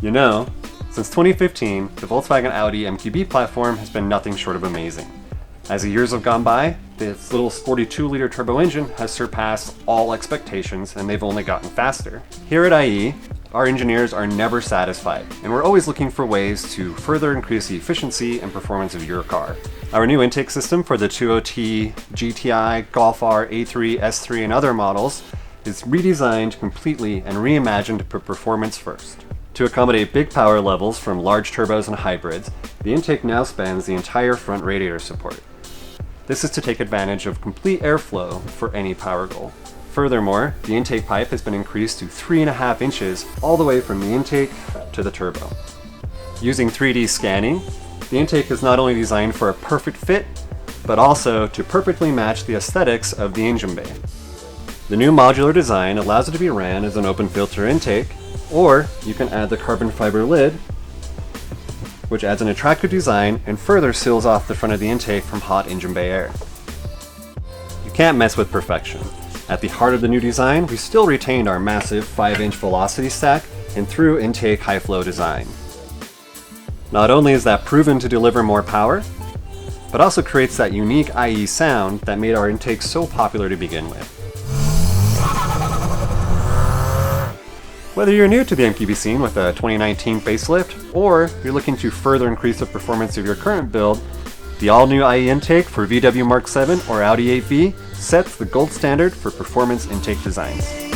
You know, since 2015, the Volkswagen Audi MQB platform has been nothing short of amazing. As the years have gone by, this little sporty 2-liter turbo engine has surpassed all expectations, and they've only gotten faster. Here at IE, our engineers are never satisfied, and we're always looking for ways to further increase the efficiency and performance of your car. Our new intake system for the 2.0T, GTI, Golf R, A3, S3, and other models is redesigned completely and reimagined to put performance first. To accommodate big power levels from large turbos and hybrids, the intake now spans the entire front radiator support. This is to take advantage of complete airflow for any power goal. Furthermore, the intake pipe has been increased to 3.5 inches all the way from the intake to the turbo. Using 3D scanning, the intake is not only designed for a perfect fit, but also to perfectly match the aesthetics of the engine bay. The new modular design allows it to be ran as an open filter intake, or you can add the carbon fiber lid, which adds an attractive design and further seals off the front of the intake from hot engine bay air. You can't mess with perfection. At the heart of the new design, we still retained our massive 5-inch velocity stack and through intake high flow design. Not only is that proven to deliver more power, but also creates that unique IE sound that made our intake so popular to begin with. Whether you're new to the MQB scene with a 2019 facelift, or you're looking to further increase the performance of your current build, the all-new IE intake for VW Mark 7 or Audi 8V sets the gold standard for performance intake designs.